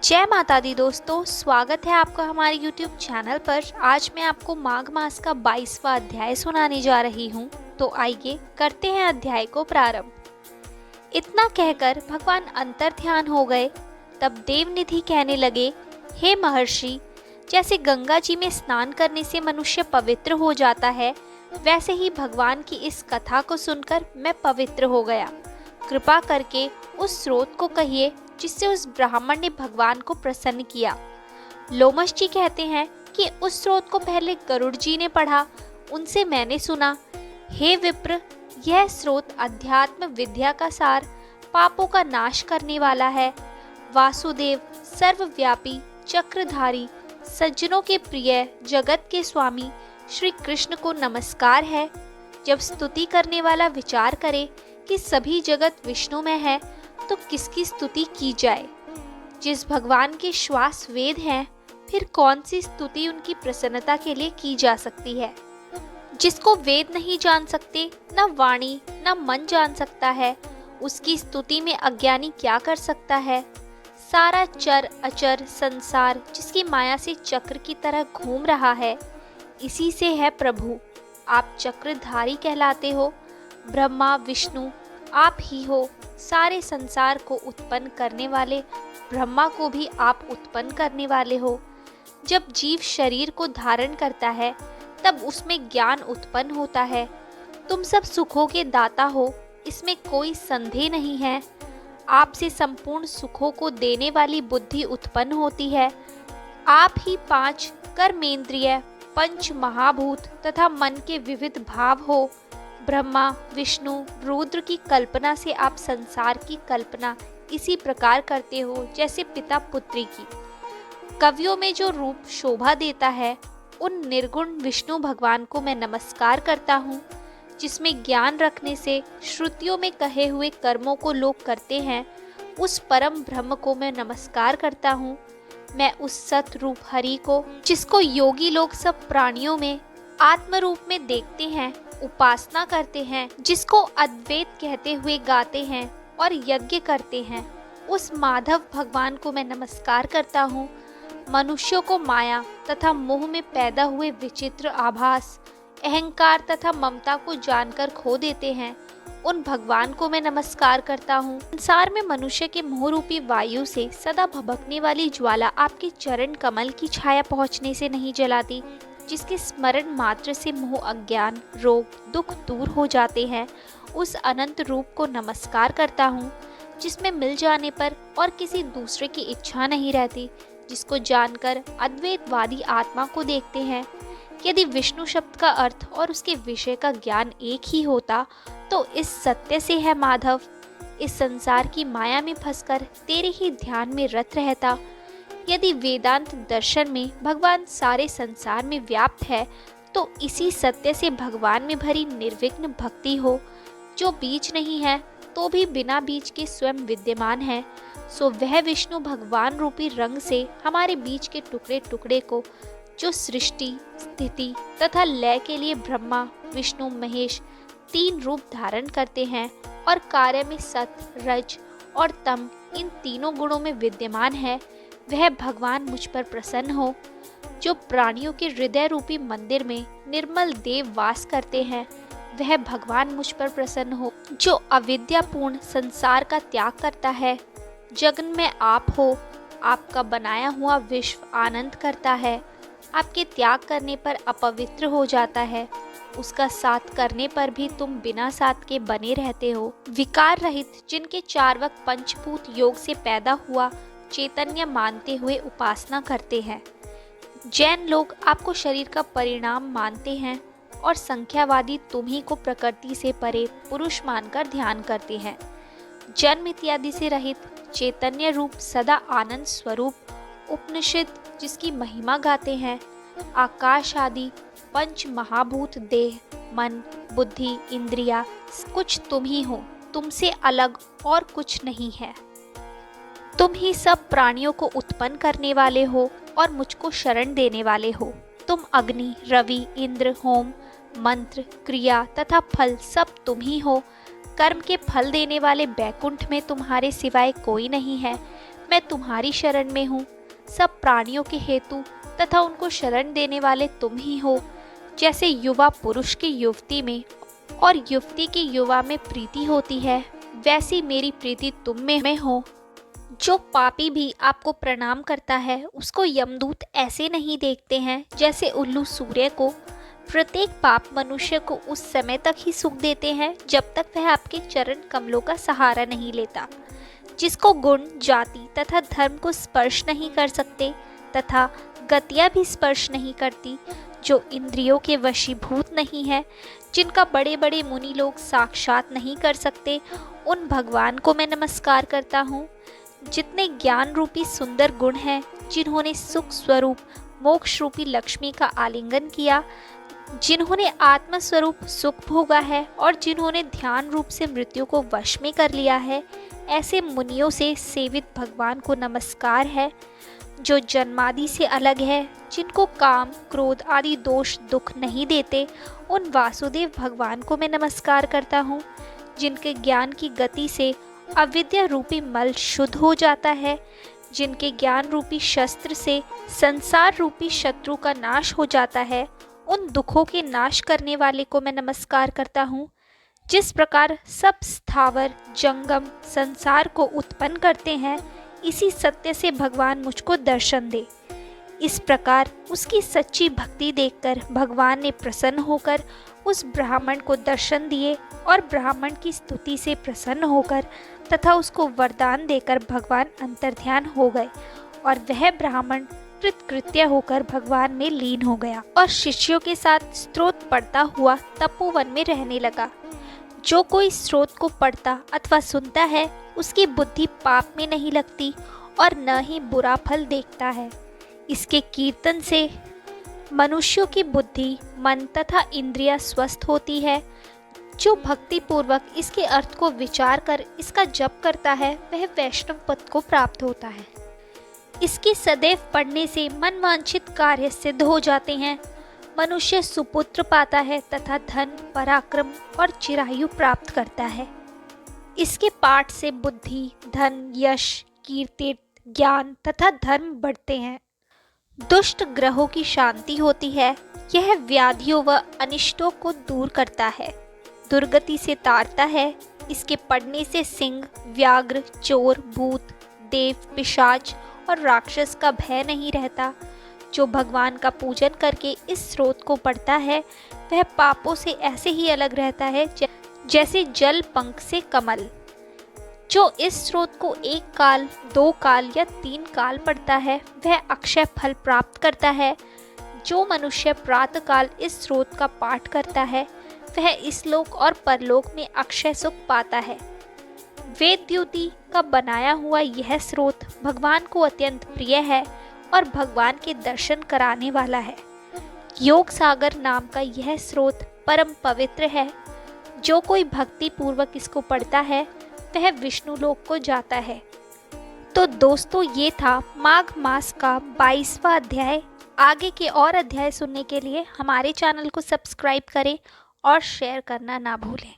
जय माता दी दोस्तों, स्वागत है आपका हमारे YouTube चैनल पर। आज मैं आपको माघ मास का 22वां अध्याय सुनाने जा रही हूँ। तो आइए करते हैं अध्याय को प्रारंभ। इतना कहकर भगवान अंतर ध्यान हो गए। तब देवनिधि कहने लगे, हे महर्षि, जैसे गंगा जी में स्नान करने से मनुष्य पवित्र हो जाता है, वैसे ही भगवान की इस कथा को सुनकर मैं पवित्र हो गया। कृपा करके उस स्रोत को कहिए जिससे उस ब्राह्मण ने भगवान को प्रसन्न किया। लोमश जी कहते हैं कि उस स्रोत को पहले गरुड़ जी ने पढ़ा, उनसे मैंने सुना। हे विप्र, यह स्रोत अध्यात्म विद्या का सार, पापों का नाश करने वाला है। वासुदेव, सर्वव्यापी, चक्रधारी, सज्जनों के प्रिय, जगत के स्वामी श्री कृष्ण को नमस्कार है। जब स्तुति करने वाला विचार करे कि सभी जगत विष्णु में है, तो किसकी स्तुति की जाए। जिस भगवान के श्वास वेद हैं, फिर कौन सी स्तुति उनकी प्रसन्नता के लिए की जा सकती है। जिसको वेद नहीं जान सकते, न वाणी न मन जान सकता है, उसकी स्तुति में अज्ञानी क्या कर सकता है। सारा चर अचर संसार जिसकी माया से चक्र की तरह घूम रहा है, इसी से है प्रभु। आप चक्रधारी कहलाते हो। ब्रह्मा विष्णु आप ही हो। सारे संसार को उत्पन्न करने वाले ब्रह्मा को भी आप उत्पन्न करने वाले हो। जब जीव शरीर को धारण करता है, तब उसमें ज्ञान उत्पन्न होता है। तुम सब सुखों के दाता हो, इसमें कोई संदेह नहीं है। आपसे संपूर्ण सुखों को देने वाली बुद्धि उत्पन्न होती है। आप ही 5 कर्मेंद्रिय, पंच महाभूत तथा मन के विविध भाव हो। ब्रह्मा विष्णु रुद्र की कल्पना से आप संसार की कल्पना इसी प्रकार करते हो जैसे पिता पुत्री की। कवियों में जो रूप शोभा देता है, उन निर्गुण विष्णु भगवान को मैं नमस्कार करता हूँ। जिसमें ज्ञान रखने से श्रुतियों में कहे हुए कर्मों को लोग करते हैं, उस परम ब्रह्म को मैं नमस्कार करता हूँ। मैं उस सत रूप हरि को, जिसको योगी लोग सब प्राणियों में आत्म रूप में देखते हैं, उपासना करते हैं, जिसको अद्वैत कहते हुए गाते हैं और यज्ञ करते हैं, उस माधव भगवान को मैं नमस्कार करता हूँ। मनुष्यों को माया तथा मोह में पैदा हुए विचित्र आभास, अहंकार तथा ममता को जानकर खो देते हैं, उन भगवान को मैं नमस्कार करता हूँ। संसार में मनुष्य के मोह रूपी वायु से सदा भभकने वाली ज्वाला आपके चरण कमल की छाया पहुँचने से नहीं जलाती। जिसके स्मरण मात्र से मोह अज्ञान रोग दुख दूर हो जाते हैं, उस अनंत रूप को नमस्कार करता हूँ। जिसमें मिल जाने पर और किसी दूसरे की इच्छा नहीं रहती, जिसको जानकर अद्वैतवादी आत्मा को देखते हैं। यदि विष्णु शब्द का अर्थ और उसके विषय का ज्ञान एक ही होता, तो इस सत्य से है माधव। इस संसार की माया में फंसकर तेरे ही ध्यान में रत रहता। यदि वेदांत दर्शन में भगवान सारे संसार में व्याप्त है, तो इसी सत्य से भगवान में भरी निर्विघ्न भक्ति हो। जो बीज नहीं है तो भी बिना बीज के स्वयं विद्यमान है, सो वह विष्णु भगवान रूपी रंग से हमारे बीज के टुकड़े टुकड़े को, जो सृष्टि स्थिति तथा लय के लिए ब्रह्मा विष्णु महेश 3 रूप धारण करते हैं और कार्य में सत रज और तम इन तीनों गुणों में विद्यमान है, वह भगवान मुझ पर प्रसन्न हो। जो प्राणियों के हृदय रूपी मंदिर में निर्मल देव वास करते हैं, वह भगवान मुझ पर प्रसन्न हो। जो अविद्यापूर्ण संसार का त्याग करता है, जगन में आप हो, आपका बनाया हुआ विश्व आनंद करता है, आपके त्याग करने पर अपवित्र हो जाता है, उसका साथ करने पर भी तुम बिना साथ के बने रहते हो। विकार रहित जिनके 4 वक्त पंचभूत योग से पैदा हुआ चैतन्य मानते हुए उपासना करते हैं। जैन लोग आपको शरीर का परिणाम मानते हैं और संख्यावादी तुम्ही को प्रकृति से परे पुरुष मानकर ध्यान करते हैं। जन्म इत्यादि से रहित चैतन्य रूप सदा आनंद स्वरूप उपनिषद जिसकी महिमा गाते हैं। आकाश आदि पंच महाभूत देह मन बुद्धि इंद्रिया कुछ तुम ही हो, तुमसे अलग और कुछ नहीं है। तुम ही सब प्राणियों को उत्पन्न करने वाले हो और मुझको शरण देने वाले हो। तुम अग्नि रवि इंद्र होम मंत्र क्रिया तथा फल सब तुम ही हो। कर्म के फल देने वाले बैकुंठ में तुम्हारे सिवाय कोई नहीं है। मैं तुम्हारी शरण में हूँ। सब प्राणियों के हेतु तथा उनको शरण देने वाले तुम ही हो। जैसे युवा पुरुष की युवती में और युवती की युवा में प्रीति होती है, वैसी मेरी प्रीति तुम में हो। जो पापी भी आपको प्रणाम करता है उसको यमदूत ऐसे नहीं देखते हैं जैसे उल्लू सूर्य को। प्रत्येक पाप मनुष्य को उस समय तक ही सुख देते हैं जब तक वह आपके चरण कमलों का सहारा नहीं लेता। जिसको गुण, जाति तथा धर्म को स्पर्श नहीं कर सकते तथा गतियाँ भी स्पर्श नहीं करती, जो इंद्रियों के वशीभूत नहीं है, जिनका बड़े बड़े मुनि लोग साक्षात नहीं कर सकते, उन भगवान को मैं नमस्कार करता हूँ। जितने ज्ञान रूपी सुंदर गुण हैं, जिन्होंने सुख स्वरूप मोक्ष रूपी लक्ष्मी का आलिंगन किया, जिन्होंने आत्म स्वरूप सुख भोगा है और जिन्होंने ध्यान रूप से मृत्यु को वश में कर लिया है, ऐसे मुनियों से सेवित भगवान को नमस्कार है। जो जन्मादि से अलग है, जिनको काम, क्रोध आदि दोष दुख नहीं देते, उन वासुदेव भगवान को मैं नमस्कार करता हूँ। जिनके ज्ञान की गति से अविद्या रूपी मल शुद्ध हो जाता है, जिनके ज्ञान रूपी शस्त्र से संसार रूपी शत्रु का नाश हो जाता है, उन दुखों के नाश करने वाले को मैं नमस्कार करता हूँ। जिस प्रकार सब स्थावर जंगम संसार को उत्पन्न करते हैं, इसी सत्य से भगवान मुझको दर्शन दे। इस प्रकार उसकी सच्ची भक्ति देखकर भगवान ने प्रसन्न होकर उस ब्राह्मण को दर्शन दिए और ब्राह्मण की स्तुति से प्रसन्न होकर तथा उसको वरदान देकर भगवान अंतर्ध्यान हो गए और वह ब्राह्मण कृतकृत्य होकर भगवान में लीन हो गया और शिष्यों के साथ स्रोत पढ़ता हुआ तपोवन में रहने लगा। जो कोई स्रोत को पढ़ता अथवा सुनता है, उसकी बुद्धि पाप में नहीं लगती और न ही बुरा फल देखता है। इसके कीर्तन से मनुष्यों की बुद्धि, मन तथा इंद्रियां स्वस्थ होती है। जो भक्ति पूर्वक इसके अर्थ को विचार कर इसका जप करता है, वह वैष्णव पद को प्राप्त होता है। इसकी सदैव पढ़ने से मनवांछित कार्य सिद्ध हो जाते हैं। मनुष्य सुपुत्र पाता है तथा धन, पराक्रम और चिरायु प्राप्त करता है। इसके पाठ से बुद्धि, धन, यश, कीर्ति, ज्ञान तथा धर्म बढ़ते हैं। दुष्ट ग्रहों की शांति होती है। यह व्याधियों व अनिष्टों को दूर करता है, दुर्गति से तारता है। इसके पढ़ने से सिंह, व्याघ्र, चोर, भूत, देव, पिशाच और राक्षस का भय नहीं रहता। जो भगवान का पूजन करके इस स्रोत को पढ़ता है, वह पापों से ऐसे ही अलग रहता है जैसे जल पंख से कमल। जो इस स्रोत को 1 काल, 2 काल या 3 काल पढ़ता है, वह अक्षय फल प्राप्त करता है। जो मनुष्य प्रातः काल इस स्रोत का पाठ करता है, वह इस लोक और परलोक में अक्षय सुख पाता है। वेद द्युति का बनाया हुआ यह स्रोत भगवान को अत्यंत प्रिय है और भगवान के दर्शन कराने वाला है। योग सागर नाम का यह स्रोत परम पवित्र है। जो कोई भक्ति पूर्वक इसको पढ़ता है, वह विष्णु लोक को जाता है। तो दोस्तों, ये था माघ मास का 22वां अध्याय। आगे के और अध्याय सुनने के लिए हमारे चैनल को सब्सक्राइब करें और शेयर करना ना भूलें।